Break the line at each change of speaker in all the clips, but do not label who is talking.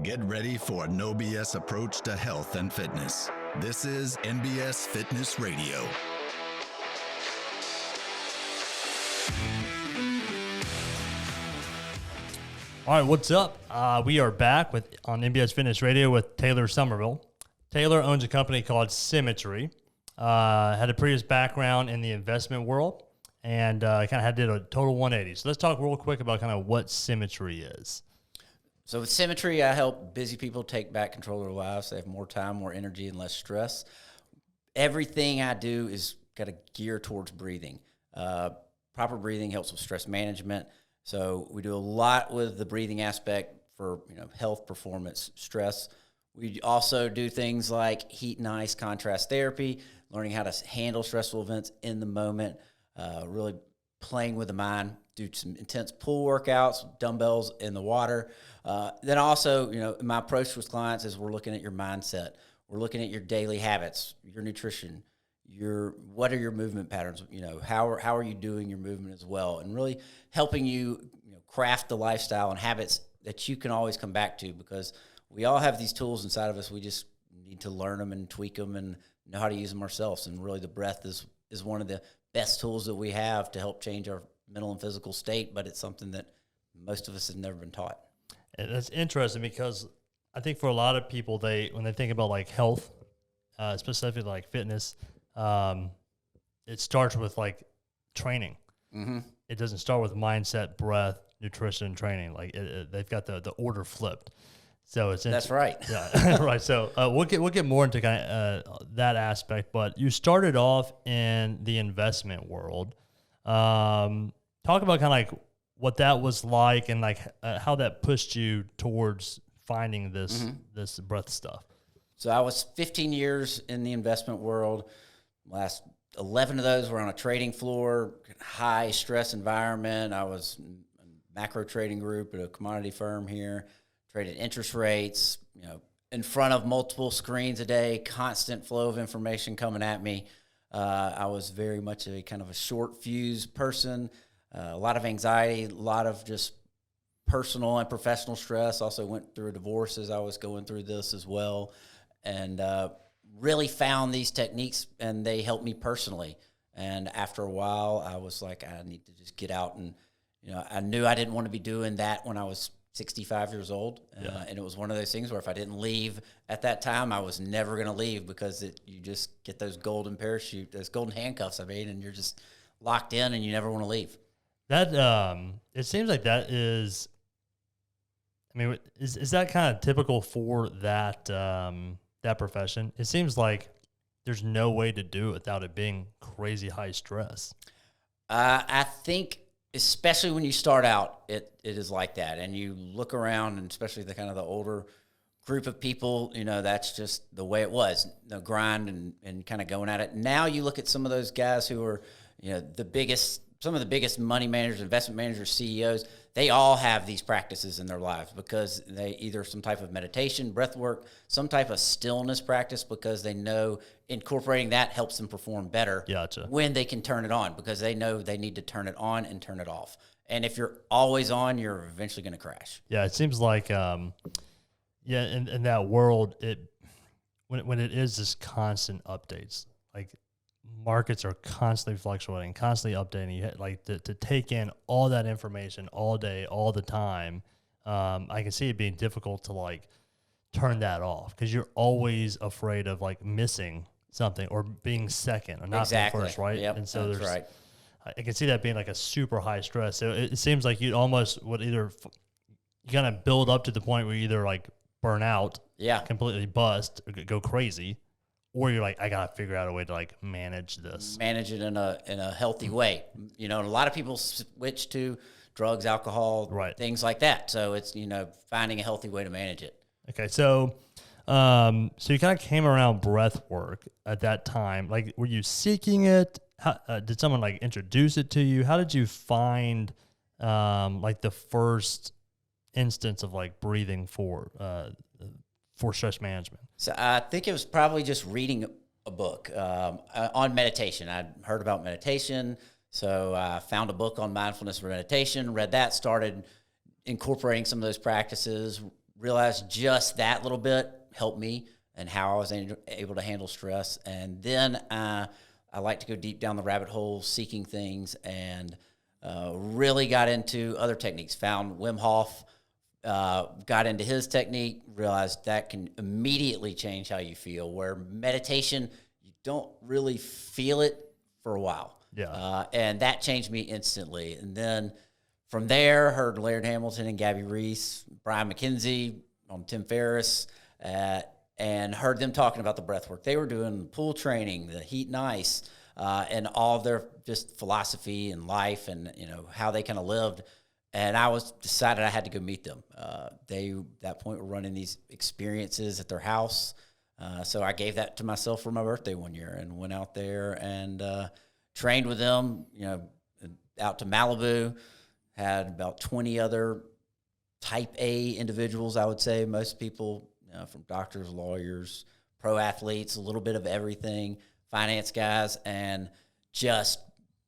Get ready for a no BS approach to health and fitness. This is NBS Fitness Radio.
All right, what's up? We are back on NBS Fitness Radio with Taylor Somerville. Taylor owns a company called Symmetry. Had a previous background in the investment world and kind of did a total 180. So let's talk real quick about kind of what Symmetry is.
So with Symmetry, I help busy people take back control of their lives. They have more time, more energy, and less stress. Everything I do is kind of geared towards breathing. Proper breathing helps with stress management. So we do a lot with the breathing aspect for health, performance, stress. We also do things like heat and ice contrast therapy, learning how to handle stressful events in the moment, really playing with the mind, do some intense pool workouts, dumbbells in the water. Then also, my approach with clients is we're looking at your mindset. We're looking at your daily habits, your nutrition, what are your movement patterns? How are you doing your movement as well? And really helping you, craft the lifestyle and habits that you can always come back to, because we all have these tools inside of us. We just need to learn them and tweak them and know how to use them ourselves. And really the breath is one of the best tools that we have to help change our mental and physical state, but it's something that most of us have never been taught.
And that's interesting because I think for a lot of people, when they think about like health, specifically like fitness, it starts with like training. Mm-hmm. It doesn't start with mindset, breath, nutrition, training. Like they've got the order flipped. So
that's right.
Yeah, right. So we'll get more into kind of that aspect. But you started off in the investment world. Talk about kind of like what that was like and like how that pushed you towards finding this breath stuff.
So I was 15 years in the investment world. Last 11 of those were on a trading floor, high stress environment. I was in a macro trading group at a commodity firm here, traded interest rates, in front of multiple screens a day, constant flow of information coming at me. I was very much a kind of a short fuse person, a lot of anxiety, a lot of just personal and professional stress. Also went through a divorce as I was going through this as well. And really found these techniques, and they helped me personally. And after a while, I was like, I need to just get out. And, I knew I didn't want to be doing that when I was 65 years old. And it was one of those things where if I didn't leave at that time, I was never going to leave, because you just get those golden handcuffs, and you're just locked in and you never want to leave.
That, it seems like that is, is that kind of typical for that, that profession? It seems like there's no way to do it without it being crazy high stress.
I think, especially when you start out, it is like that. And you look around, and especially the kind of the older group of people, that's just the way it was, the grind and kind of going at it. Now you look at some of those guys who are, some of the biggest money managers, investment managers, CEOs, they all have these practices in their lives, because they either some type of meditation, breath work, some type of stillness practice, because they know incorporating that helps them perform better.
Gotcha. When
they can turn it on, because they know they need to turn it on and turn it off. And if you're always on, you're eventually going to crash.
Yeah, it seems like, in that world, when it is just constant updates, like markets are constantly fluctuating, constantly updating. You like to take in all that information all day, all the time. I can see it being difficult to like turn that off, because you're always afraid of like missing something or being second or not being first, right?
Yep,
and so
that's right.
I can see that being like a super high stress. So it seems like you almost would either you kind of build up to the point where you either like burn out, completely bust, or go crazy, or you're like, I gotta figure out a way to like manage this,
manage it in a healthy way. And a lot of people switch to drugs, alcohol, things like that. So it's finding a healthy way to manage it.
Okay, so you kind of came around breath work at that time. Like, were you seeking it? How, did someone like introduce it to you? How did you find like the first instance of like breathing for stress management?
So I think it was probably just reading a book on meditation. I'd heard about meditation, so I found a book on mindfulness for meditation, read that, started incorporating some of those practices, realized just that little bit helped me and how I was able to handle stress. And then I like to go deep down the rabbit hole seeking things, and really got into other techniques. Found Wim Hof, got into his technique, realized that can immediately change how you feel, where meditation, you don't really feel it for a while.
Yeah.
And that changed me instantly. And then from there, heard Laird Hamilton and Gabby Reese, Brian McKenzie on Tim Ferriss, and heard them talking about the breath work they were doing, pool training, the heat and ice, and all of their just philosophy and life and, how they kind of lived. And I decided I had to go meet them. They, at that point, were running these experiences at their house. So I gave that to myself for my birthday one year and went out there and trained with them, out to Malibu. Had about 20 other type A individuals, I would say. Most people, from doctors, lawyers, pro athletes, a little bit of everything, finance guys, and just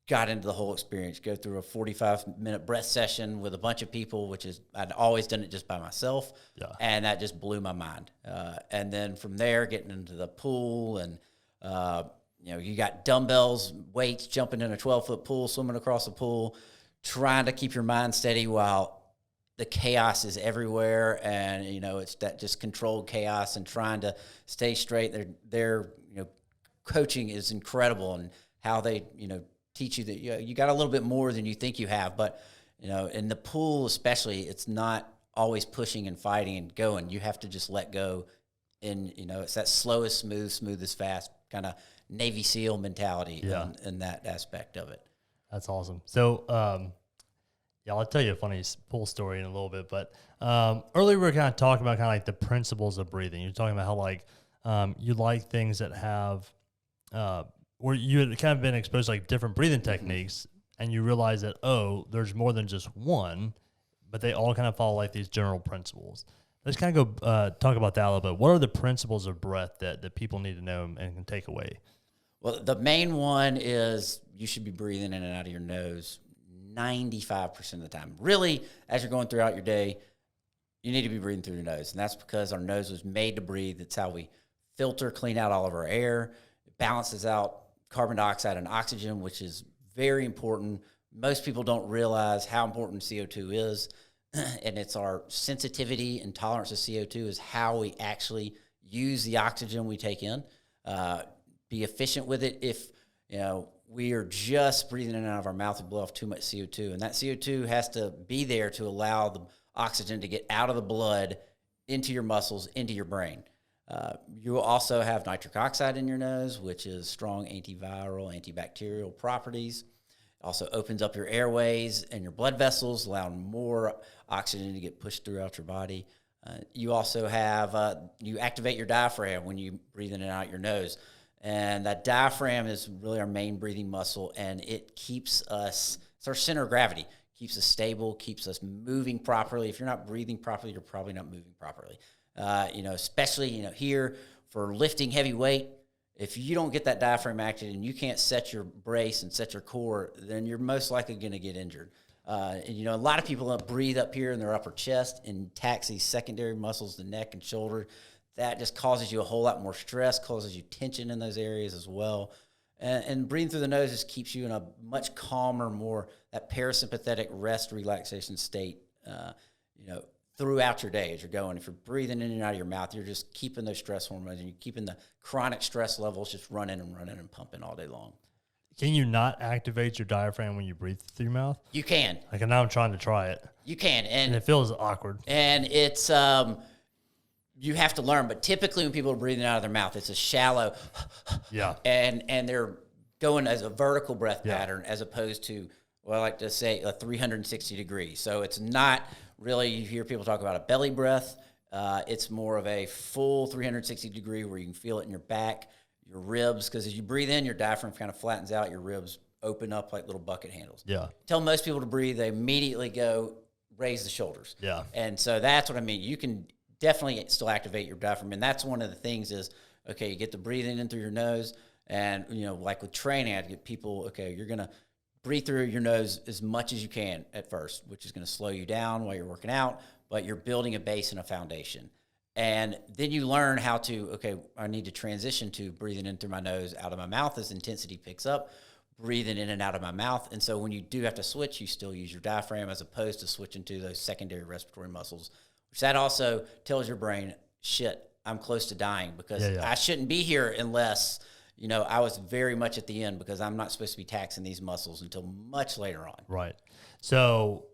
got into the whole experience. Go through a 45-minute breath session with a bunch of people, which is, I'd always done it just by myself, and that just blew my mind. And then from there, getting into the pool, and you got dumbbells, weights, jumping in a 12-foot pool, swimming across the pool, trying to keep your mind steady while the chaos is everywhere, and it's that just controlled chaos and trying to stay straight. Their coaching is incredible, and how they teach you that you got a little bit more than you think you have. But in the pool especially, it's not always pushing and fighting and going. You have to just let go, and it's that slowest smooth, smoothest fast kind of Navy SEAL mentality in that aspect of it.
That's awesome. So, I'll tell you a funny pool story in a little bit, but earlier we were kind of talking about kind of like the principles of breathing. You're talking about how you like things that have, where you had kind of been exposed to like different breathing techniques, and you realize that, there's more than just one, but they all kind of follow like these general principles. Let's kind of go talk about that a little bit. What are the principles of breath that people need to know and can take away?
Well, the main one is you should be breathing in and out of your nose 95% of the time. Really, as you're going throughout your day, you need to be breathing through your nose. And that's because our nose was made to breathe. It's how we filter, clean out all of our air. It balances out carbon dioxide and oxygen, which is very important. Most people don't realize how important CO2 is. And it's our sensitivity and tolerance to CO2 is how we actually use the oxygen we take in. Be efficient with it. If we are just breathing in and out of our mouth, we blow off too much CO2, and that CO2 has to be there to allow the oxygen to get out of the blood into your muscles, into your brain. You will also have nitric oxide in your nose, which is strong antiviral, antibacterial properties. It also opens up your airways and your blood vessels, allowing more oxygen to get pushed throughout your body. You also have, you activate your diaphragm when you breathe in and out your nose. And that diaphragm is really our main breathing muscle, and it keeps us, it's our center of gravity, keeps us stable, keeps us moving properly. If you're not breathing properly, you're probably not moving properly. Especially, here for lifting heavy weight, if you don't get that diaphragm active and you can't set your brace and set your core, then you're most likely going to get injured. A lot of people breathe up here in their upper chest and tax these secondary muscles, the neck and shoulder. That just causes you a whole lot more stress, causes you tension in those areas as well. And breathing through the nose just keeps you in a much calmer, more that parasympathetic rest, relaxation state, throughout your day as you're going. If you're breathing in and out of your mouth, you're just keeping those stress hormones, and you're keeping the chronic stress levels just running and pumping all day long.
Can you not activate your diaphragm when you breathe through your mouth?
You can.
Like, now I'm trying to try it.
You can.
And it feels awkward.
And it's... you have to learn, but typically when people are breathing out of their mouth, it's a shallow, and they're going as a vertical breath pattern as opposed to, I like to say, a 360 degrees. So it's not really, you hear people talk about a belly breath. It's more of a full 360 degree where you can feel it in your back, your ribs, because as you breathe in, your diaphragm kind of flattens out, your ribs open up like little bucket handles.
Yeah.
Tell most people to breathe, they immediately go raise the shoulders.
Yeah.
And so that's what I mean. You can definitely still activate your diaphragm. And that's one of the things is, okay, you get the breathing in through your nose. And, like with training, I'd get people, okay, you're going to breathe through your nose as much as you can at first, which is going to slow you down while you're working out. but you're building a base and a foundation. And then you learn how to, okay, I need to transition to breathing in through my nose, out of my mouth as intensity picks up, breathing in and out of my mouth. And so when you do have to switch, you still use your diaphragm as opposed to switching to those secondary respiratory muscles, which that also tells your brain, shit, I'm close to dying because I shouldn't be here unless, I was very much at the end because I'm not supposed to be taxing these muscles until much later on.
Right. So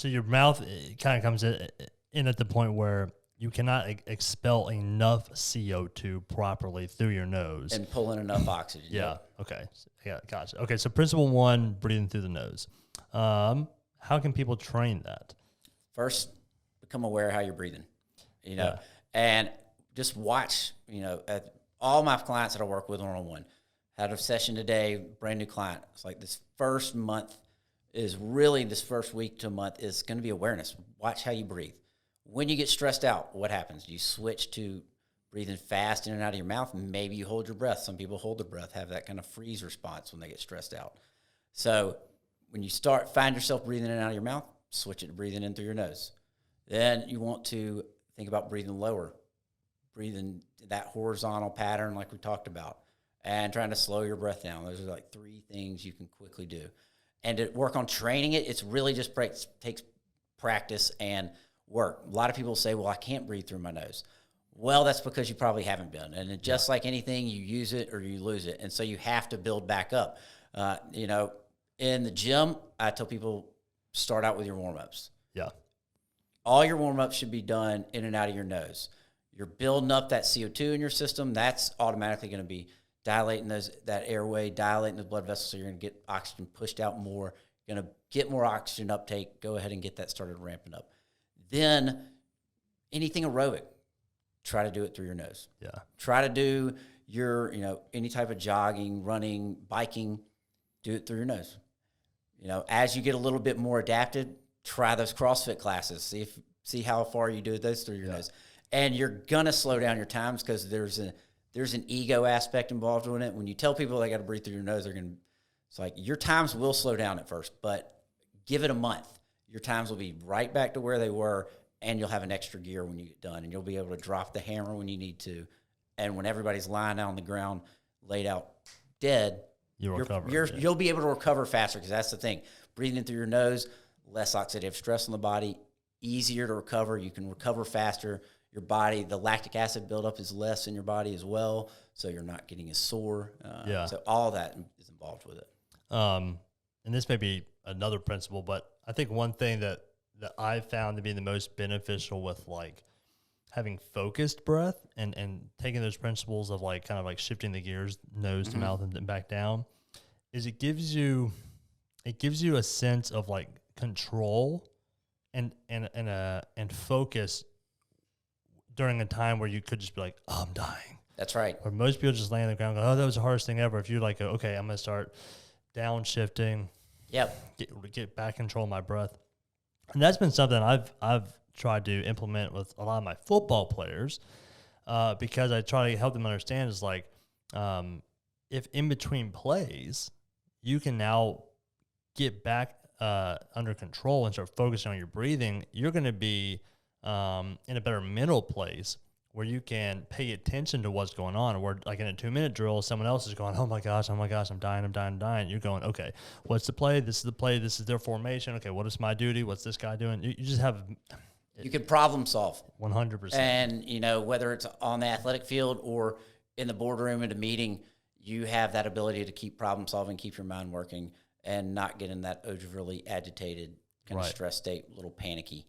your mouth kind of comes in at the point where you cannot expel enough CO2 properly through your nose.
And pull in enough oxygen.
Yeah. Okay. Yeah, gotcha. Okay, so principle 1, breathing through the nose. How can people train that?
First, become aware of how you're breathing, and just watch, all my clients that I work with one-on-one. Had a session today, brand new client. It's like this first week to a month is going to be awareness. Watch how you breathe. When you get stressed out, what happens? You switch to breathing fast in and out of your mouth. Maybe you hold your breath. Some people hold their breath, have that kind of freeze response when they get stressed out. So when you find yourself breathing in and out of your mouth, switch it to breathing in through your nose. Then you want to think about breathing lower, breathing that horizontal pattern like we talked about, and trying to slow your breath down. Those are like 3 things you can quickly do. And to work on training it, it's really just takes practice and work. A lot of people say, well, I can't breathe through my nose. Well, that's because you probably haven't been. And just like anything, you use it or you lose it. And so you have to build back up. In the gym, I tell people, start out with your warm-ups.
Yeah.
All your warm-ups should be done in and out of your nose. You're building up that CO2 in your system. That's automatically going to be dilating that airway, dilating the blood vessels, so you're going to get oxygen pushed out more. You're going to get more oxygen uptake. Go ahead and get that started ramping up. Then anything aerobic, try to do it through your nose.
Yeah.
Try to do your, any type of jogging, running, biking, do it through your nose. As you get a little bit more adapted, try those CrossFit classes. See how far you do those through your nose. And you're going to slow down your times because there's an ego aspect involved in it. When you tell people they got to breathe through your nose, it's like your times will slow down at first, but give it a month. Your times will be right back to where they were, and you'll have an extra gear when you get done, and you'll be able to drop the hammer when you need to. And when everybody's lying out on the ground, laid out dead, you'll be able to recover faster because that's the thing. Breathing in through your nose, less oxidative stress on the body, easier to recover. You can recover faster. Your body, the lactic acid buildup is less in your body as well, so you're not getting as sore. So all that is involved with it.
And this may be another principle, but I think one thing that I've found to be the most beneficial with like having focused breath and taking those principles of like kind of like shifting the gears, nose to mouth and then back down, is it gives you a sense of like control and focus during a time where you could just be like, oh, I'm dying.
That's right.
Or most people just lay on the ground and go, oh, that was the hardest thing ever. If you're like, okay, I'm going to start downshifting.
Yep.
Get back control of my breath. And that's been something I've tried to implement with a lot of my football players because I try to help them understand is like if in between plays, you can now get back under control and start focusing on your breathing, you're going to be in a better mental place where you can pay attention to what's going on. Where like in a 2-minute drill, someone else is going, oh my gosh, I'm dying. You're going, okay, what's the play? This is the play. This is their formation. Okay, what is my duty? What's this guy doing? You just have...
You can problem solve.
100%.
And, whether it's on the athletic field or in the boardroom at a meeting, you have that ability to keep problem solving, keep your mind working, and not get in that overly agitated kind of stress state, a little panicky.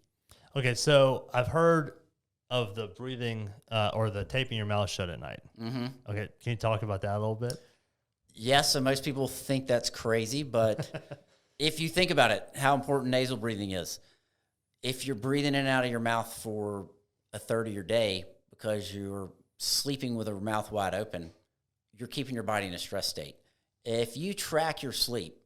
Okay, so I've heard of the breathing or the taping your mouth shut at night. Mm-hmm. Okay, can you talk about that a little bit?
Yes, so most people think that's crazy, but if you think about it, how important nasal breathing is. If you're breathing in and out of your mouth for a third of your day because you're sleeping with your mouth wide open, you're keeping your body in a stress state. If you track your sleep,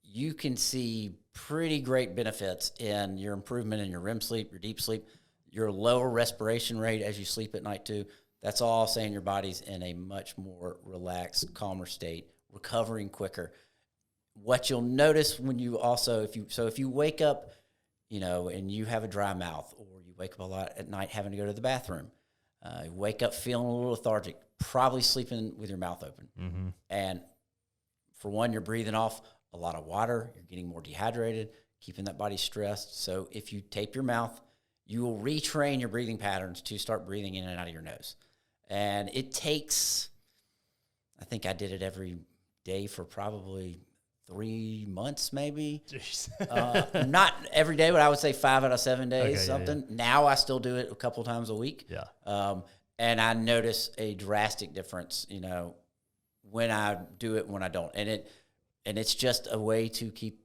you can see pretty great benefits in your improvement in your REM sleep, your deep sleep, your lower respiration rate as you sleep at night too. That's all saying your body's in a much more relaxed, calmer state, recovering quicker. What you'll notice when you also, if you wake up and you have a dry mouth, or you wake up a lot at night having to go to the bathroom, you wake up feeling a little lethargic, probably sleeping with your mouth open.
Mm-hmm.
And for one, you're breathing off a lot of water, you're getting more dehydrated, keeping that body stressed. So if you tape your mouth, you will retrain your breathing patterns to start breathing in and out of your nose. And it takes, I think I did it every day for probably 3 months, maybe.
Jeez.
Not every day, but I would say 5 out of 7 days,
Okay,
something.
Yeah.
Now I still do it a couple times a week.
Yeah.
And I notice a drastic difference, when I do it, when I don't. And it's just a way to keep,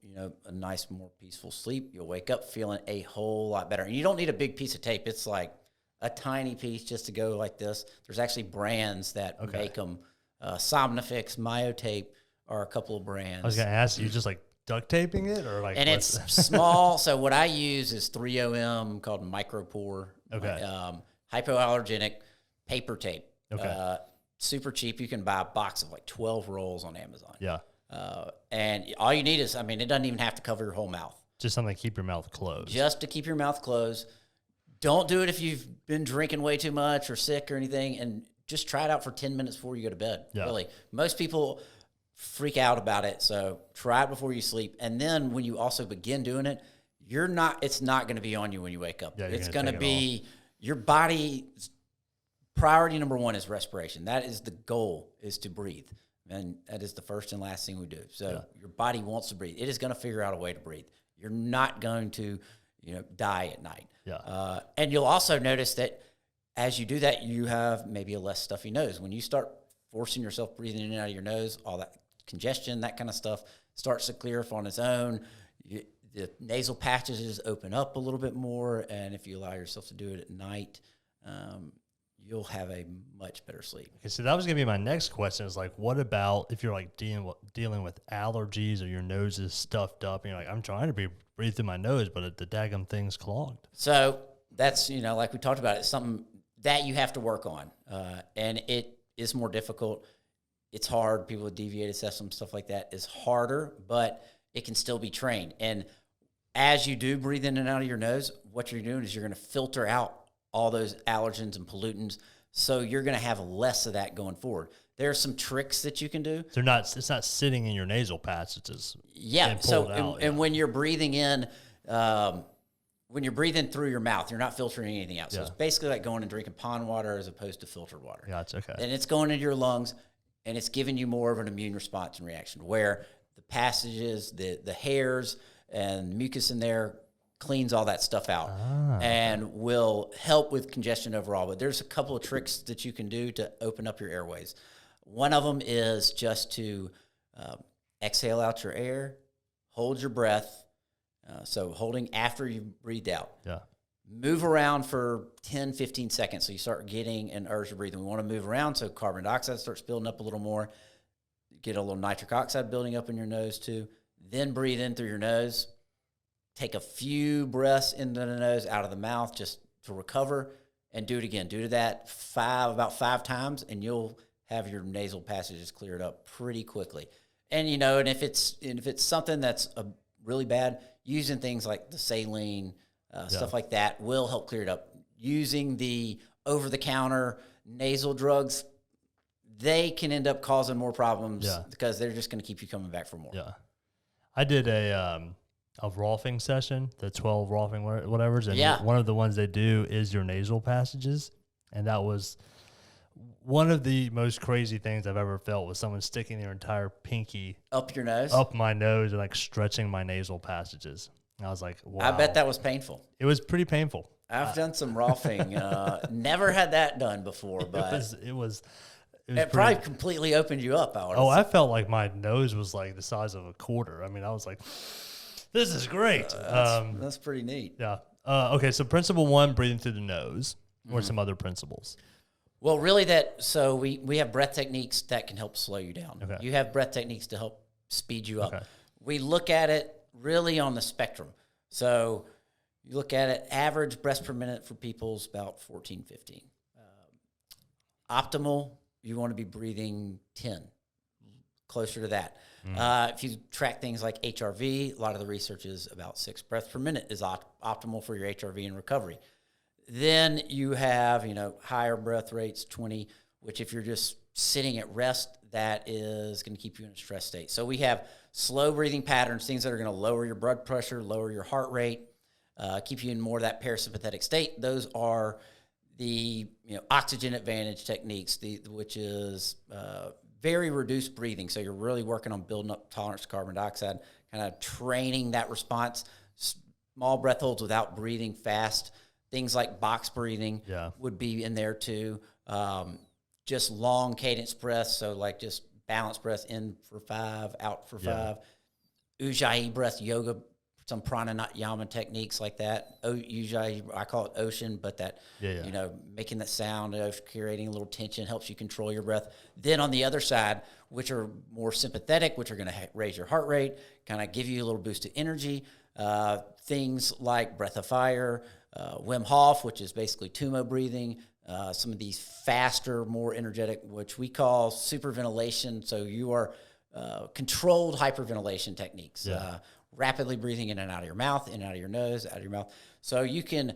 a nice, more peaceful sleep. You'll wake up feeling a whole lot better. And you don't need a big piece of tape. It's like a tiny piece just to go like this. There's actually brands that make them. Somnifix, Myotape are a couple of brands.
I was going to ask you, just like duct taping it, or like?
And it's small. So what I use is 3OM called Micropore.
Okay.
Hypoallergenic paper tape.
Okay.
Super cheap. You can buy a box of like 12 rolls on Amazon.
Yeah.
And all you need is, it doesn't even have to cover your whole mouth.
Just something to keep your mouth closed.
Just to keep your mouth closed. Don't do it if you've been drinking way too much or sick or anything, and just try it out for 10 minutes before you go to bed.
Yeah.
Really. Most people freak out about it, so try it before you sleep. And then when you also begin doing it, it's not going to be on you when you wake up.
Yeah,
it's going to be your body's priority number one is respiration. That is the goal, is to breathe. And that is the first and last thing we do. So your body wants to breathe. It is going to figure out a way to breathe. You're not going to, die at night.
Yeah.
And you'll also notice that as you do that, you have maybe a less stuffy nose. When you start forcing yourself breathing in and out of your nose, all that congestion, that kind of stuff starts to clear up on its own. The nasal passages open up a little bit more. And if you allow yourself to do it at night, you'll have a much better sleep.
Okay, so that was going to be my next question, is like, what about if you're like dealing with allergies, or your nose is stuffed up and you're like, I'm trying to breathe through my nose, but the daggum thing's clogged?
So that's, like we talked about, it's something that you have to work on. And it is more difficult. It's hard. People with deviated septum, stuff like that is harder, but it can still be trained. And as you do breathe in and out of your nose, what you're doing is you're going to filter out all those allergens and pollutants, so you're going to have less of that going forward. There are some tricks that you can do.
It's not sitting in your nasal passages.
Yeah. So,
out,
and when you're breathing in, when you're breathing through your mouth, you're not filtering anything out. So it's basically like going and drinking pond water as opposed to filtered water.
Yeah, it's okay.
And it's going into your lungs, and it's giving you more of an immune response and reaction, where the passages, the hairs and mucus in there cleans all that stuff out and will help with congestion overall. But there's a couple of tricks that you can do to open up your airways. One of them is just to exhale out your air, hold your breath. So holding after you breathed out.
Yeah.
Move around for 10, 15 seconds so you start getting an urge to breathe. And we want to move around so carbon dioxide starts building up a little more. Get a little nitric oxide building up in your nose too. Then breathe in through your nose. Take a few breaths into the nose, out of the mouth, just to recover, and do it again. Do that about 5 times, and you'll have your nasal passages cleared up pretty quickly. And and if it's something that's really bad, using things like the saline, stuff like that will help clear it up. Using the over-the-counter nasal drugs, they can end up causing more problems because they're just going to keep you coming back for more.
Yeah, I did a Rolfing session, the 12 Rolfing whatevers, and one of the ones they do is your nasal passages, and that was one of the most crazy things I've ever felt, was someone sticking their entire pinky
up your nose,
up my nose, and like stretching my nasal passages. And I was like, wow.
I bet that was painful.
It was pretty painful.
I've done some Rolfing. Never had that done before, but it probably completely opened you up.
I felt like my nose was like the size of a quarter. I mean, I was like, this is great.
That's pretty neat.
Yeah. Okay, so principle 1, breathing through the nose. What are some other principles?
Well, really so we have breath techniques that can help slow you down.
Okay.
You have breath techniques to help speed you up.
Okay.
We look at it really on the spectrum. So you look at it, average breaths per minute for people is about 14, 15. Optimal, you want to be breathing 10. closer to that. If you track things like HRV, a lot of the research is about 6 breaths per minute is optimal for your HRV and recovery. Then you have, higher breath rates, 20, which if you're just sitting at rest, that is going to keep you in a stress state. So we have slow breathing patterns, things that are going to lower your blood pressure, lower your heart rate, keep you in more of that parasympathetic state. Those are the oxygen advantage techniques, which is very reduced breathing. So you're really working on building up tolerance to carbon dioxide, kind of training that response. Small breath holds without breathing fast. Things like box breathing would be in there too. Just long cadence breaths, so like just balanced breath in for 5, out for 5. Ujjayi breath yoga, some pranayama techniques like that. Ujjayi, I call it ocean, but that, making that sound of creating a little tension helps you control your breath. Then on the other side, which are more sympathetic, which are going to raise your heart rate, kind of give you a little boost of energy. Things like breath of fire, Wim Hof, which is basically Tumo breathing, some of these faster, more energetic, which we call superventilation. So you are controlled hyperventilation techniques, rapidly breathing in and out of your mouth, in and out of your nose, out of your mouth. So you can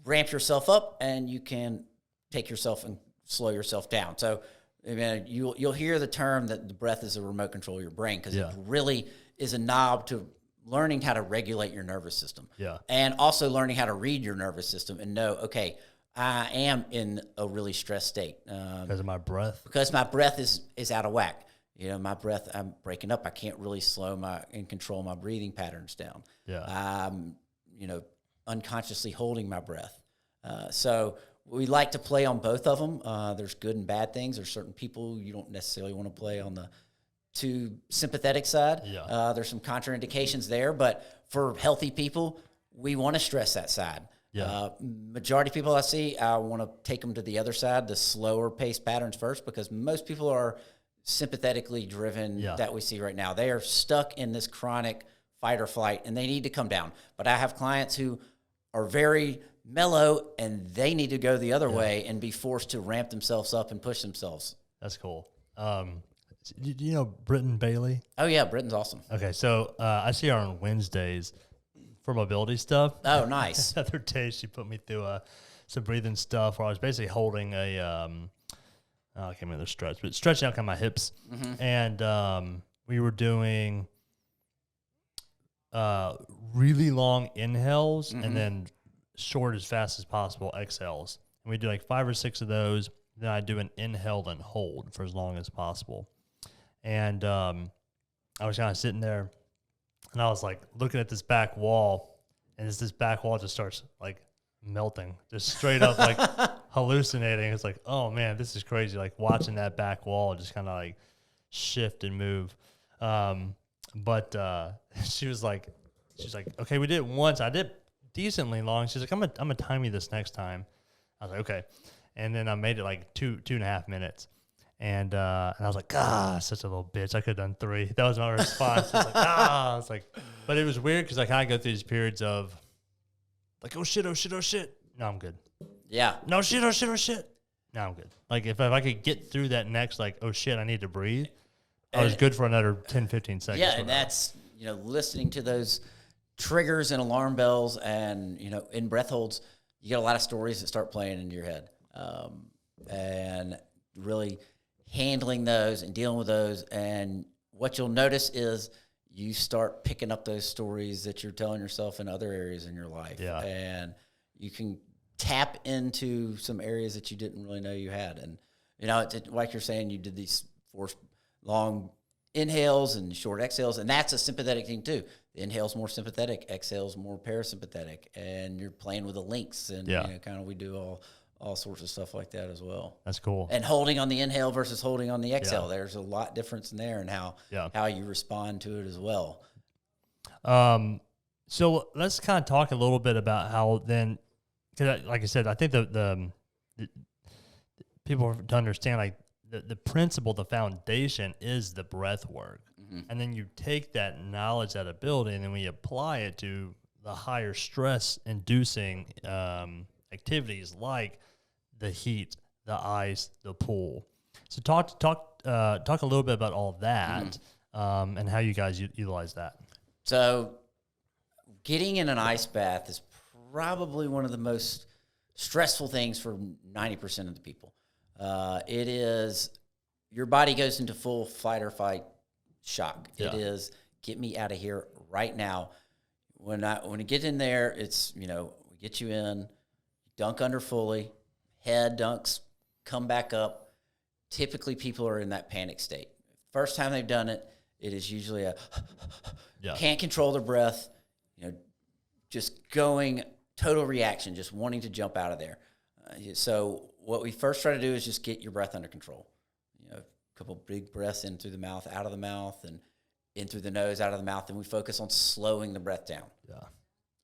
ramp yourself up and you can take yourself and slow yourself down. So you'll hear the term that the breath is a remote control of your brain, because it really is a knob to learning how to regulate your nervous system. And also learning how to read your nervous system and know, okay, I am in a really stressed state.
Because of my breath? Because
my breath is out of whack. My breath, I'm breaking up. I can't really slow and control my breathing patterns down. I'm, unconsciously holding my breath. So we like to play on both of them. There's good and bad things. There's certain people you don't necessarily want to play on the too sympathetic side. There's some contraindications there, but for healthy people, we want to stress that side. Majority of people I see, I want to take them to the other side, the slower paced patterns first, because most people are sympathetically driven that we see right now. They are stuck in this chronic fight or flight, and they need to come down. But I have clients who are very mellow, and they need to go the other way and be forced to ramp themselves up and push themselves.
That's cool. Do you know Britton Bailey?
Oh, yeah, Britton's awesome.
Okay, so I see her on Wednesdays for mobility stuff.
Oh, nice.
The other day, she put me through some breathing stuff where I was basically holding a, I can't remember the stretch, but stretching out kind of my hips. And we were doing really long inhales and then short as fast as possible exhales. And we do like 5 or 6 of those. Then I do an inhale and hold for as long as possible. And I was kind of sitting there, and I was like looking at this back wall, and this back wall just starts like melting, just straight up like hallucinating. It's like, oh man, this is crazy. Like watching that back wall just kind of like shift and move. But she was like, okay, we did it once. I did decently long. She's like, I'm gonna time you this next time. I was like, okay. And then I made it like 2.5 minutes. And I was like, such a little bitch. I could have done 3. That was my response. I was like, I was like, but it was weird because I kind of go through these periods of like, oh shit. No, I'm good.
Yeah.
No shit, oh shit. No, I'm good. Like if I could get through that next, like, oh shit, I need to breathe. I was good for another 10, 15 seconds.
Yeah, and that's, listening to those triggers and alarm bells and, in breath holds, you get a lot of stories that start playing into your head. And really handling those and dealing with those. And what you'll notice is you start picking up those stories that you're telling yourself in other areas in your life.
Yeah.
And you can tap into some areas that you didn't really know you had. And, like you're saying, you did these 4 long inhales and short exhales, and that's a sympathetic thing too. The inhale's more sympathetic, exhale's more parasympathetic, and you're playing with the links. And kind of we do all sorts of stuff like that as well.
That's cool.
And holding on the inhale versus holding on the exhale. There's a lot difference in there and how you respond to it as well.
So let's kind of talk a little bit about how then, because like I said, I think the people to understand like the principle, the foundation is the breath work. And then you take that knowledge, that ability, and then we apply it to the higher stress inducing activities like the heat, the ice, the pool. So talk a little bit about all that and how you guys utilize that.
So getting in an ice bath is probably one of the most stressful things for 90% of the people. It is, your body goes into full fight or fight shock. Yeah. It is, get me out of here right now. When you get in there, it's, we get you in, dunk under fully, head dunks, come back up. Typically, people are in that panic state. First time they've done it, it is usually can't control their breath, just going total reaction, just wanting to jump out of there. So what we first try to do is just get your breath under control. A couple big breaths in through the mouth, out of the mouth, and in through the nose, out of the mouth. And we focus on slowing the breath down. Yeah.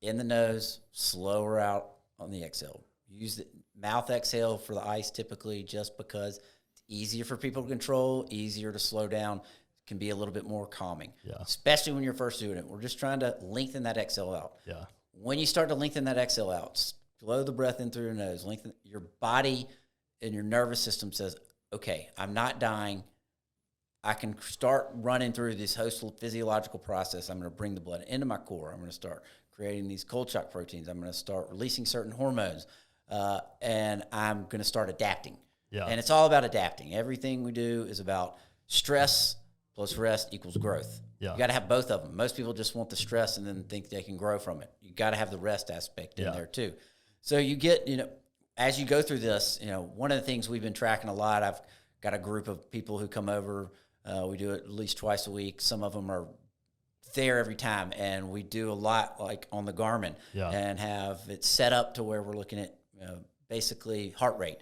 In the nose, slower out on the exhale. Use the mouth exhale for the ice typically, just because it's easier for people to control, easier to slow down, can be a little bit more calming, especially when you're first doing it. We're just trying to lengthen that exhale out. Yeah. When you start to lengthen that exhale out, slow the breath in through your nose, lengthen, your body and your nervous system says, okay, I'm not dying. I can start running through this host physiological process. I'm going to bring the blood into my core. I'm going to start creating these cold shock proteins. I'm going to start releasing certain hormones, and I'm going to start adapting. Yeah. And it's all about adapting. Everything we do is about stress plus rest equals growth. Yeah. You got to have both of them. Most people just want the stress and then think they can grow from it. You got to have the rest aspect in there too. So you get, as you go through this, one of the things we've been tracking a lot, I've got a group of people who come over. We do it at least twice a week. Some of them are there every time, and we do a lot like on the Garmin and have it set up to where we're looking at basically heart rate.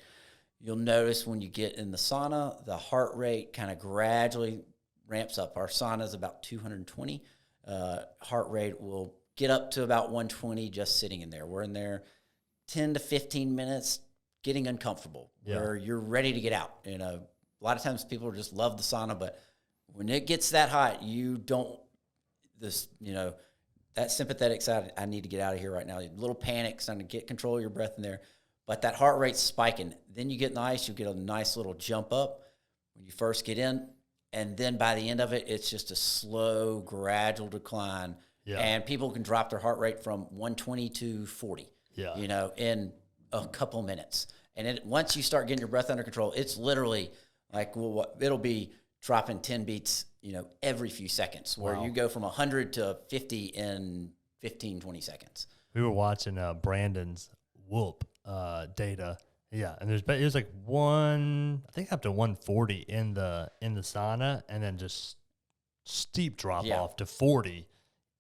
You'll notice when you get in the sauna, the heart rate kind of gradually ramps up. Our sauna is about 220. Heart rate will get up to about 120 just sitting in there. We're in there 10 to 15 minutes getting uncomfortable where you're ready to get out. A lot of times people just love the sauna, but when it gets that hot, you don't, that sympathetic side, I need to get out of here right now. A little panic, starting to get control of your breath in there. But that heart rate's spiking. Then you get in the ice, you get a nice little jump up when you first get in. And then by the end of it, it's just a slow, gradual decline. Yeah. And people can drop their heart rate from 120 to 40, in a couple minutes. And once you start getting your breath under control, it's literally like, it'll be dropping 10 beats, every few seconds, where you go from 100 to 50 in 15, 20 seconds.
We were watching Brandon's whoop data. Yeah, and it was like I think up to 140 in the sauna, and then just steep drop off to 40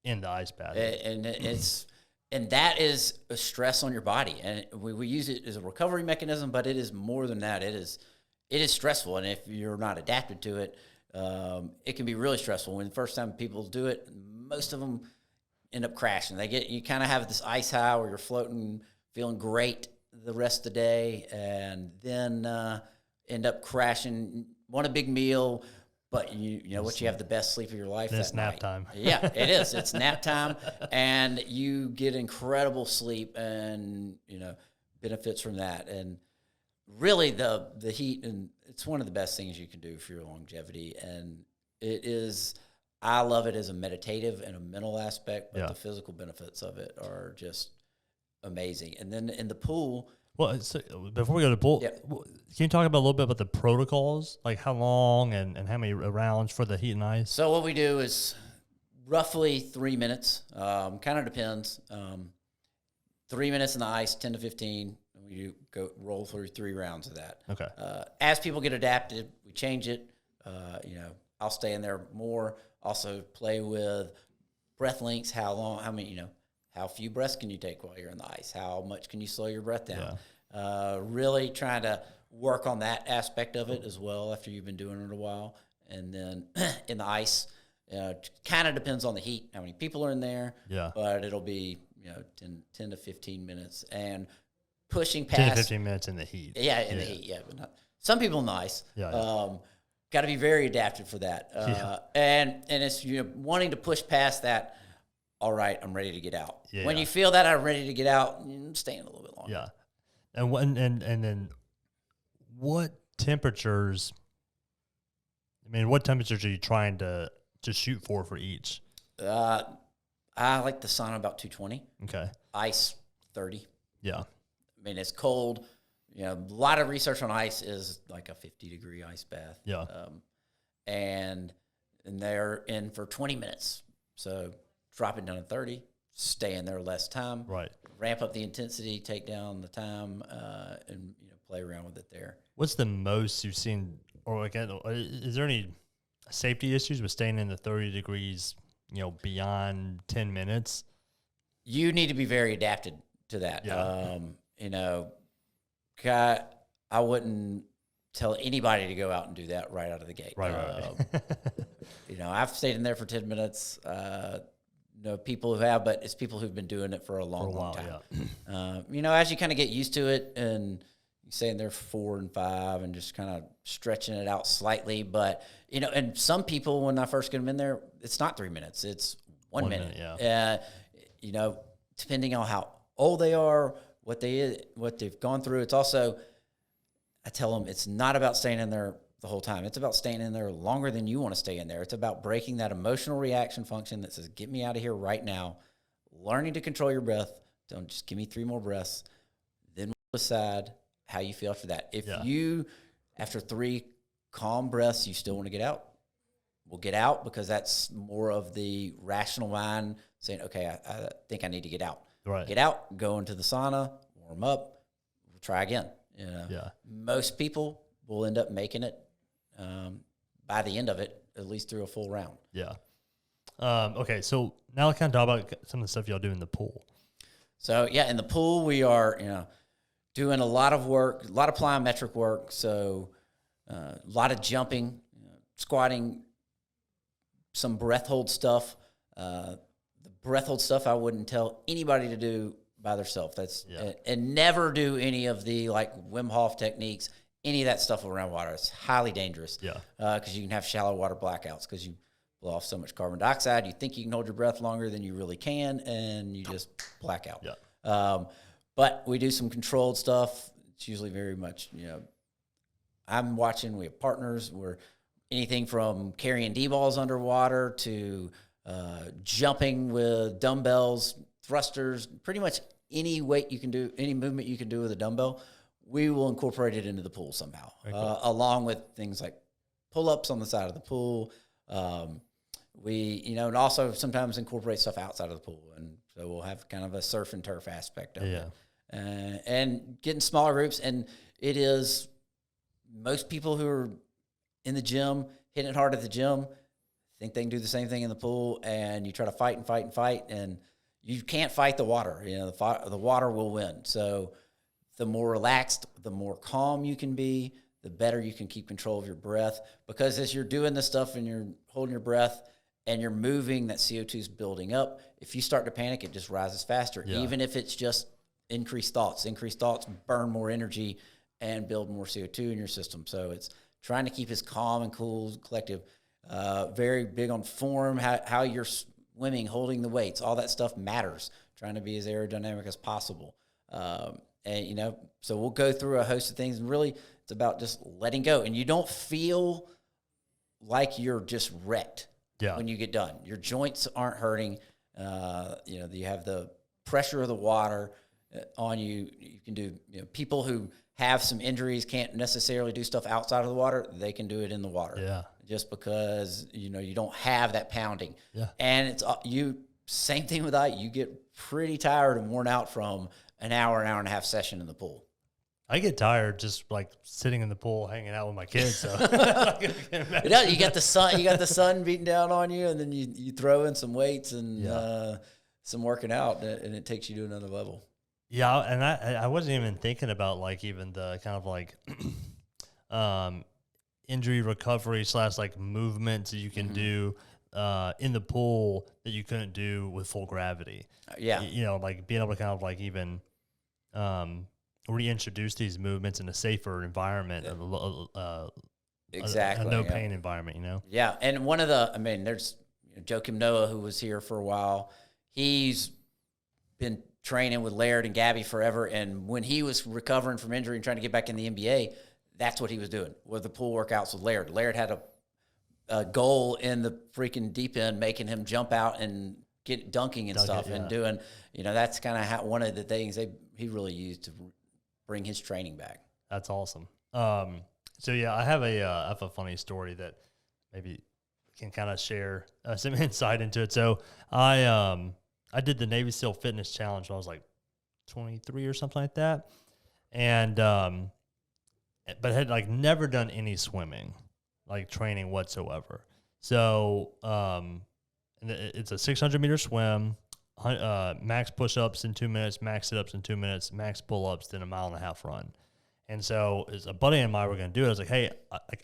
in the ice bath. And
that is a stress on your body, and we use it as a recovery mechanism, but it is more than that. It is stressful, and if you're not adapted to it, it can be really stressful. When the first time people do it, most of them end up crashing. You kind of have this ice high where you're floating, feeling great the rest of the day, and then end up crashing, want a big meal, but you have the best sleep of your life.
It's nap time.
Yeah, it is. It's nap time, and you get incredible sleep and benefits from that. And really the heat, and it's one of the best things you can do for your longevity. And it is, I love it as a meditative and a mental aspect, but the physical benefits of it are just amazing. And then in the pool.
Well, so before we go to the pool, can you talk about a little bit about the protocols, like how long and how many rounds for the heat and ice?
So what we do is roughly 3 minutes. Kind of depends. 3 minutes in the ice, 10 to 15. We roll through 3 rounds of that. Okay. As people get adapted, we change it. I'll stay in there more. Also play with breath lengths, how long, how many, how few breaths can you take while you're in the ice? How much can you slow your breath down? Yeah. Really trying to work on that aspect of it as well after you've been doing it a while. And then in the ice, kind of depends on the heat, how many people are in there. Yeah. But it'll be, 10 to 15 minutes. And pushing past
10 to 15 minutes in the heat.
Yeah, in the heat, but not, some people in the ice. Yeah. Got to be very adapted for that. And it's wanting to push past that. All right, I'm ready to get out. Yeah, when you feel that I'm ready to get out, staying a little bit longer.
Yeah, and then what temperatures, I mean, what temperatures are you trying to shoot for each?
I like the sauna about 220.
Okay.
Ice 30.
Yeah.
I mean, it's cold. You know, a lot of research on ice is like a 50-degree ice bath.
Yeah.
And they're in for 20 minutes. So drop it down to 30, stay in there less time.
Right.
Ramp up the intensity, take down the time, and play around with it there.
What's the most you've seen, or again, is there any safety issues with staying in the 30 degrees, beyond 10 minutes?
You need to be very adapted to that.
Yeah.
I wouldn't tell anybody to go out and do that right out of the gate.
Right.
I've stayed in there for 10 minutes. People who have, but it's people who've been doing it for a long time.
Yeah.
As you kind of get used to it and you stay in there for 4 and 5 and just kind of stretching it out slightly. But, and some people, when I first get them in there, it's not 3 minutes. It's 1 minute.
Yeah.
Depending on how old they are, what they've gone through. It's also, I tell them, it's not about staying in there the whole time. It's about staying in there longer than you want to stay in there. It's about breaking that emotional reaction function that says, get me out of here right now. Learning to control your breath. Don't just give me 3 more breaths. Then we'll decide how you feel after that. If you, after 3 calm breaths, you still want to get out, we'll get out, because that's more of the rational mind saying, okay, I think I need to get out.
Right.
Get out, go into the sauna, warm up, we'll try again.
Yeah.
Most people will end up making it by the end of it, at least through a full round.
Yeah. Okay, so now let's kind of talk about some of the stuff y'all do in the pool.
So, in the pool, we are, doing a lot of work, a lot of plyometric work. So, a lot of jumping, squatting, some breath hold stuff. The breath hold stuff I wouldn't tell anybody to do by themselves. And never do any of the like Wim Hof techniques, any of that stuff around water. It's highly dangerous.
Yeah.
Because you can have shallow water blackouts because you blow off so much carbon dioxide. You think you can hold your breath longer than you really can, and you just black out.
Yeah.
But we do some controlled stuff. It's usually very much, I'm watching. We have partners where anything from carrying D-balls underwater to jumping with dumbbells, thrusters, pretty much any weight you can do, any movement you can do with a dumbbell, we will incorporate it into the pool somehow, along with things like pull-ups on the side of the pool. We, and also sometimes incorporate stuff outside of the pool. And so we'll have kind of a surf and turf aspect of it. And getting smaller groups. And it is most people who are in the gym, hitting it hard at the gym, think they can do the same thing in the pool, and you try to fight and fight and fight, and you can't fight the water. The water will win. So the more relaxed, the more calm you can be, the better you can keep control of your breath. Because as you're doing this stuff and you're holding your breath and you're moving, that CO2 is building up. If you start to panic, it just rises faster, even if it's just increased thoughts. Increased thoughts burn more energy and build more CO2 in your system. So it's trying to keep as calm and cool, collective. Very big on form, how you're swimming, holding the weights, all that stuff matters. Trying to be as aerodynamic as possible. So we'll go through a host of things, and really it's about just letting go. And you don't feel like you're just wrecked when you get done. Your joints aren't hurting. You have the pressure of the water on you. You can do, people who have some injuries can't necessarily do stuff outside of the water. They can do it in the water. Yeah. Just because, you don't have that pounding. Yeah. And it's same thing with that. You get pretty tired and worn out from an hour and a half session in the pool.
I get tired just like sitting in the pool, hanging out with my kids. So
you got the sun beating down on you, and then you throw in some weights and some working out, and it takes you to another level.
Yeah, and I wasn't even thinking about like even the kind of like injury recovery / like movements that you can do in the pool that you couldn't do with full gravity. Like being able to kind of like even reintroduce these movements in a safer environment,
exactly,
a no pain environment.
Yeah, and one of there's Joakim Noah, who was here for a while. He's been training with Laird and Gabby forever, and when he was recovering from injury and trying to get back in the NBA, that's what he was doing with the pool workouts with Laird. Laird had a goal in the freaking deep end, making him jump out and get dunking and stuff, and doing, that's kind of one of the things he really used to bring his training back.
That's awesome. So yeah, I have a funny story that maybe can kind of share some insight into it. So I did the Navy SEAL Fitness Challenge when I was like 23 or something like that, and but had like never done any swimming, like training whatsoever. So and it's a 600-meter swim, max push-ups in 2 minutes, max sit-ups in 2 minutes, max pull-ups, then a 1.5 mile run. And so as a buddy and I were going to do it, I was like, hey,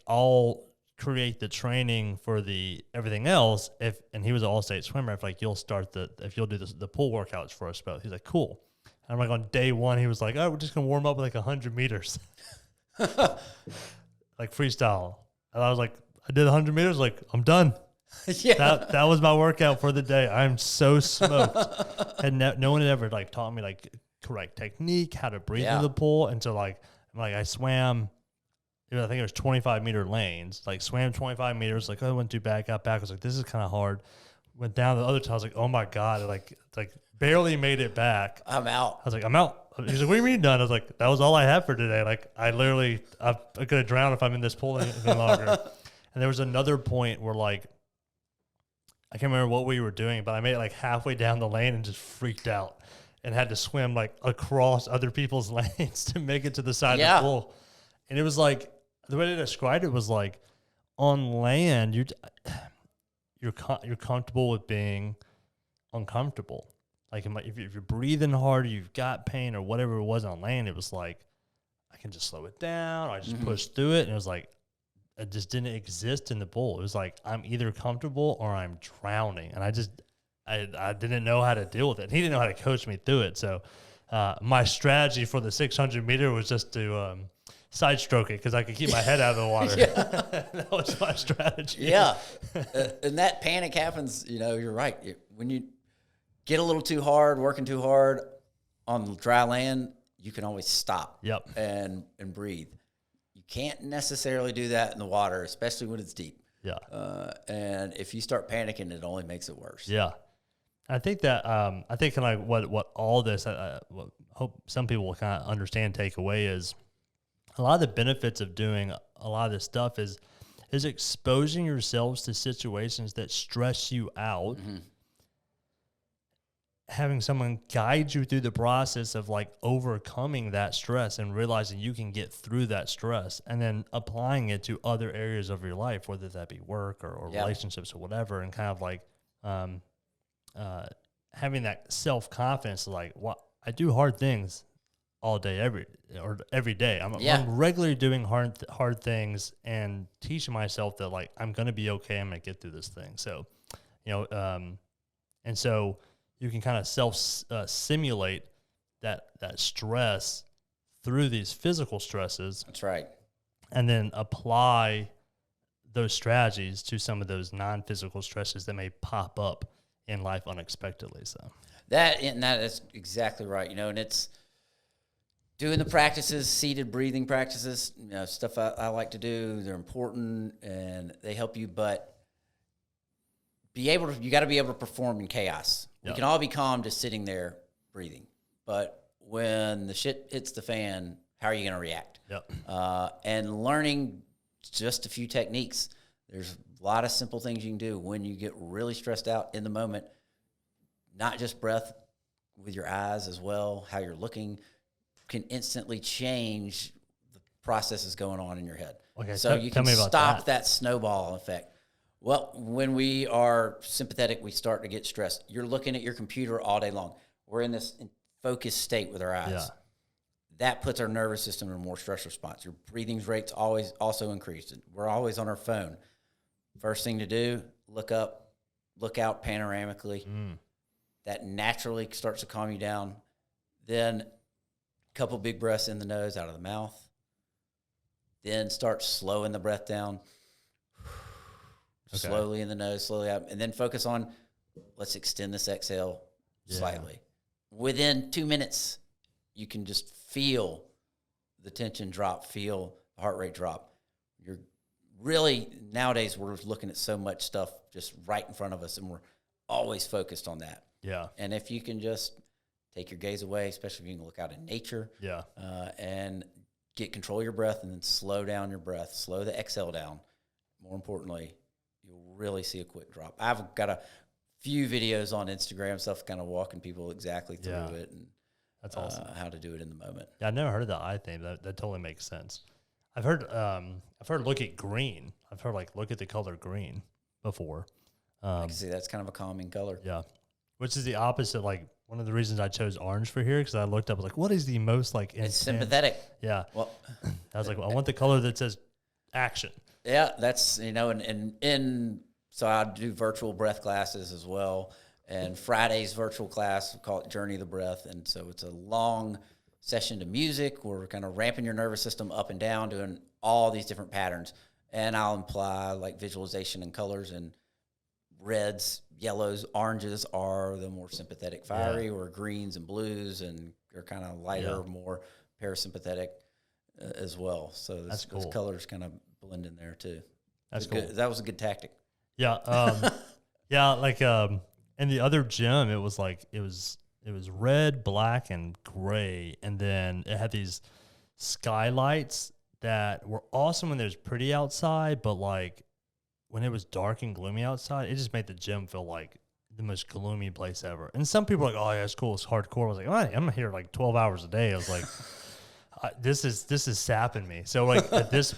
I'll create the training for the everything else. And he was an all-state swimmer. If like you'll do the pool workouts for us both. He's like, cool. And I'm like, on day one, he was like, oh, we're just going to warm up with like 100 meters. Like freestyle. And I was like, I did 100 meters. Like, I'm done.
Yeah.
That was my workout for the day. I'm so smoked. And no one had ever like taught me like correct technique, how to breathe in the pool. And so like I swam, I think it was 25-meter lanes, like swam 25 meters, like, oh, I went too bad, got back. I was like, this is kind of hard. Went down the other time. I was like, oh my God. Like barely made it back.
I'm out.
I was like, I'm out. He's like, what do you mean done? I was like, that was all I had for today. Like I'm going to drown if I'm in this pool any longer. And there was another point where like, I can't remember what we were doing, but I made it like halfway down the lane and just freaked out and had to swim like across other people's lanes to make it to the side of the pool. And it was like, the way they described it was like, on land, you're comfortable with being uncomfortable. Like if you're breathing hard, you've got pain or whatever it was on land, it was like, I can just slow it down. I just push through it. And it was like, it just didn't exist in the pool. It was like, I'm either comfortable or I'm drowning. And I didn't know how to deal with it. He didn't know how to coach me through it. So my strategy for the 600-meter was just to side stroke it because I could keep my head out of the water. That was my strategy.
Yeah. And that panic happens, you're right. When you get a little too hard, working too hard on dry land, you can always stop and breathe. You can't necessarily do that in the water, especially when it's deep. Yeah. And if you start panicking, it only makes it worse.
Yeah. I think that kind of what all this, hope some people will kind of understand, take away is a lot of the benefits of doing a lot of this stuff is exposing yourselves to situations that stress you out. Mm-hmm. Having someone guide you through the process of like overcoming that stress and realizing you can get through that stress, and then applying it to other areas of your life, whether that be work or relationships or whatever, and kind of like having that self-confidence, like, well, I do hard things all day, every day. I'm regularly doing hard things and teaching myself that like, I'm going to be okay. I'm going to get through this thing. So, and so you can kind of simulate that stress through these physical stresses.
That's right. And
then apply those strategies to some of those non-physical stresses that may pop up in life unexpectedly. So
that is exactly right. And it's doing the practices, seated breathing practices, stuff I like to do. They're important and they help you, but you got to be able to perform in chaos. We can all be calm just sitting there breathing, but when the shit hits the fan, how are you going to react? And learning just a few techniques. There's a lot of simple things you can do when you get really stressed out in the moment, not just breath, with your eyes as well, how you're looking can instantly change the processes going on in your head.
Okay,
so you can stop that snowball effect. Well, when we are sympathetic, we start to get stressed. You're looking at your computer all day long. We're in this focused state with our eyes. Yeah. That puts our nervous system in a more stress response. Your breathing rate's always also increased. We're always on our phone. First thing to do, look up, look out panoramically. That naturally starts to calm you down. Then a couple big breaths in the nose, out of the mouth. Then start slowing the breath down. Okay. Slowly in the nose, slowly out. And then focus on, let's extend this exhale slightly. Within 2 minutes, you can just feel the tension drop, feel heart rate drop. You're really, nowadays we're looking at so much stuff just right in front of us, and we're always focused on that.
Yeah.
And if you can just take your gaze away, especially if you can look out in nature, and get control of your breath, and then slow down your breath, slow the exhale down. More importantly, you'll really see a quick drop. I've got a few videos on Instagram, stuff kind of walking people exactly through it, and
that's awesome.
How to do it in the moment.
Yeah, I never heard of the eye thing. That totally makes sense. I've heard look at green. I've heard like look at the color green before.
I can see that's kind of a calming color.
Yeah, which is the opposite. Like one of the reasons I chose orange for here, because I looked up like what is the most like
it's sympathetic.
Yeah.
Well,
I was like, well, I want the color that says action.
Yeah, that's and so I do virtual breath classes as well. And Friday's virtual class, we call it Journey of the Breath. And so it's a long session to music. We're kind of ramping your nervous system up and down, doing all these different patterns. And I'll imply like visualization and colors, and reds, yellows, oranges are the more sympathetic fiery, or greens and blues, and they're kind of lighter, more parasympathetic as well. So
that's cool.
Those colors kind of blend in there too.
That's cool.
Good. That was a good tactic.
Yeah. Yeah. Like, in the other gym, it was like, it was red, black, and gray. And then it had these skylights that were awesome when it was pretty outside, but like when it was dark and gloomy outside, it just made the gym feel like the most gloomy place ever. And some people are like, oh yeah, it's cool, it's hardcore. I was like, oh, I'm here like 12 hours a day. I was like, this is sapping me. So like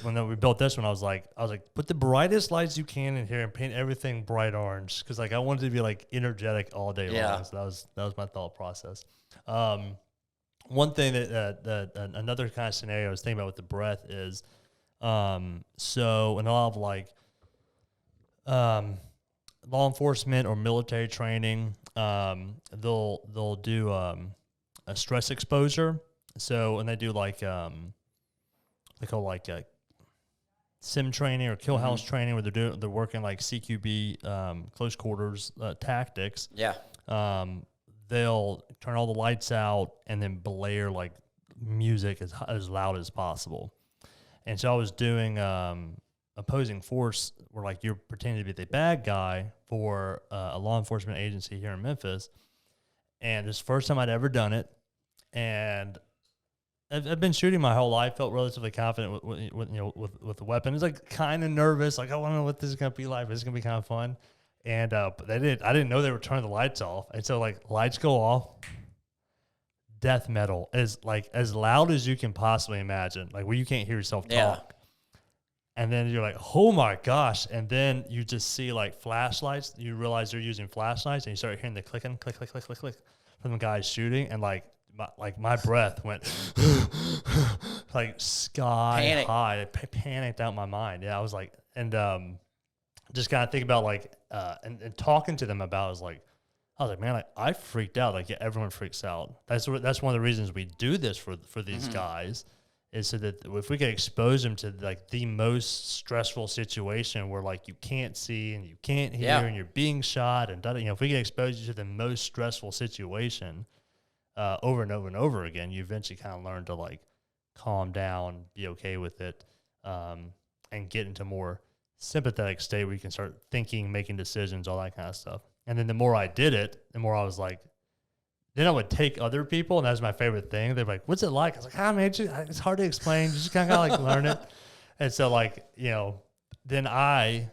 when we built this one, I was like, put the brightest lights you can in here and paint everything bright orange, because like I wanted to be like energetic all day long. So that was my thought process. One thing that another kind of scenario I was thinking about with the breath is, so in a lot of like law enforcement or military training, they'll do a stress exposure. So when they do like they call like sim training or kill house training, where they're working like CQB close quarters tactics. Yeah. They'll turn all the lights out and then blare like music as loud as possible. And so I was doing opposing force, where like you're pretending to be the bad guy for a law enforcement agency here in Memphis. And this is the first time I'd ever done it. And I've been shooting my whole life, felt relatively confident with the weapon. It's like kind of nervous, like I want to know what this is going to be like, but it's going to be kind of fun. And but I didn't know they were turning the lights off. And so like lights go off, death metal is like as loud as you can possibly imagine, like where you can't hear yourself talk. And then you're like, oh my gosh. And then you just see like flashlights. You realize they're using flashlights, and you start hearing the clicking, click, click, click, click, click from the guys shooting. And like my breath went like sky high. It panicked out my mind. Yeah, I was like, and just kind of think about like, and talking to them about it, I was like, man, I freaked out. Like, yeah, everyone freaks out. That's one of the reasons we do this for these guys, is so that if we can expose them to like the most stressful situation where like you can't see and you can't hear and you're being shot and if we can expose you to the most stressful situation over and over and over again, you eventually kind of learn to like calm down, be okay with it, and get into more sympathetic state where you can start thinking, making decisions, all that kind of stuff. And then the more I did it, the more I was like, then I would take other people, and that was my favorite thing. They're like, what's it like? I was like, man, it's hard to explain. You just kind of like learn it. And so like, then I,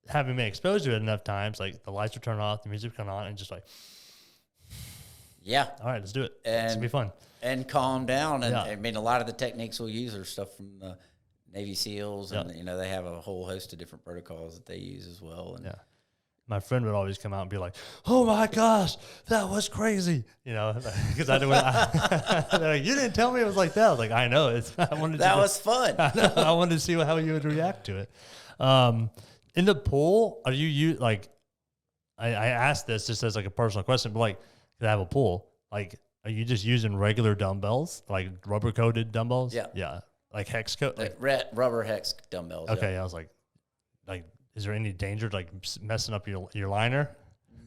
having been exposed to it enough times, like the lights would turn off, the music would come on, and just like, all right, let's do it. It's gonna be fun. And
calm down. And I mean, a lot of the techniques we'll use are stuff from the Navy SEALs, and they have a whole host of different protocols that they use as well. And
my friend would always come out and be like, oh my gosh, that was crazy. Because I didn't, like, you didn't tell me it was like that. I was like, I know.
Was fun.
I wanted to see how you would react to it. In the pool, are you like, I asked this just as like a personal question, but like, because I have a pool, like, are you just using regular dumbbells, like rubber coated dumbbells? Yeah. Like hex coat?
Like rubber hex dumbbells.
Okay. I was like, is there any danger to like messing up your liner?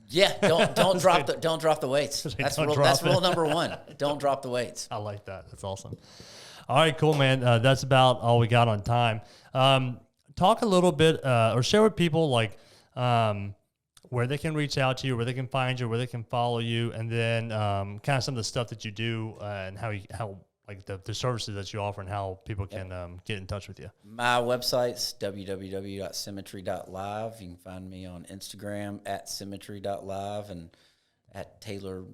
Yeah, don't drop the weights. That's rule number one. Don't drop the weights.
I like that. That's awesome. All right, cool, man. That's about all we got on time. Talk a little bit or share with people like where they can reach out to you, where they can find you, where they can follow you, and then kind of some of the stuff that you do and how like the services that you offer and how people can get in touch with you.
My website's www.symmetry.live. You can find me on Instagram at symmetry.live and at Taylor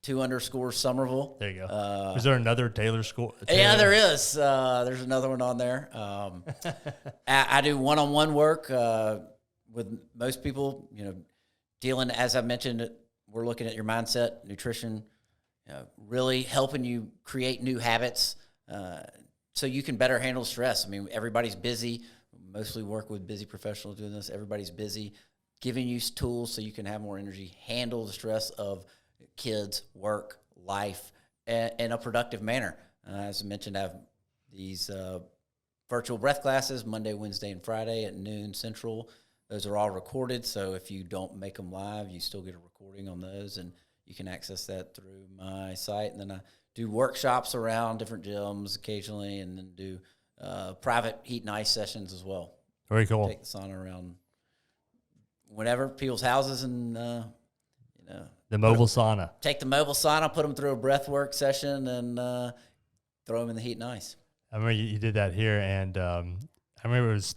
2_ Somerville.
There you go. Is there another Taylor school?
Yeah, there is. There's another one on there. I do one-on-one work with most people, dealing, as I mentioned, we're looking at your mindset, nutrition, really helping you create new habits so you can better handle stress. I mean, everybody's busy. Mostly work with busy professionals doing this. Everybody's busy, giving you tools so you can have more energy, handle the stress of kids, work, life, in a productive manner. As I mentioned, I have these virtual breath classes Monday, Wednesday, and Friday at noon Central. Those are all recorded, so if you don't make them live, you still get a recording on those, and you can access that through my site. And then I do workshops around different gyms occasionally, and then do private heat and ice sessions as well.
Very cool.
Take the sauna around whenever, people's houses, and
the mobile sauna.
Take the mobile sauna, put them through a breath work session, and throw them in the heat and ice.
I remember you did that here, and I remember it was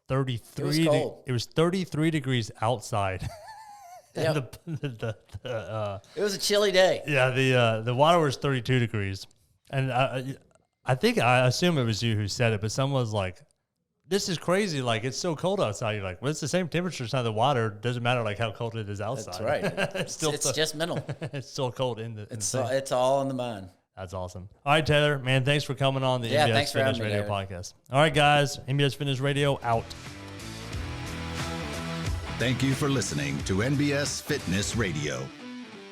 33.
It was cold.
It was 33 degrees outside.
Yeah.
It
was a chilly day.
Yeah, the water was 32 degrees, and I assume it was you who said it, but someone was like, "This is crazy! Like it's so cold outside." You're like, "Well, it's the same temperature inside the water. Doesn't matter like how cold it is outside."
That's right.
it's
just mental.
It's still cold in the.
It's all in the mind.
That's awesome. All right, Taylor, man, thanks for coming on the NBS Fitness Radio Podcast. All right, guys, NBS Fitness Radio out.
Thank you for listening to NBS Fitness Radio.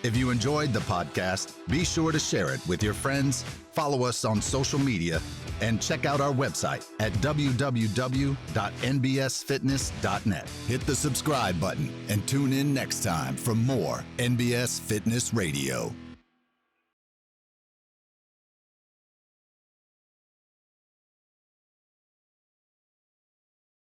If you enjoyed the podcast, be sure to share it with your friends, follow us on social media, and check out our website at www.nbsfitness.net. Hit the subscribe button and tune in next time for more NBS Fitness Radio.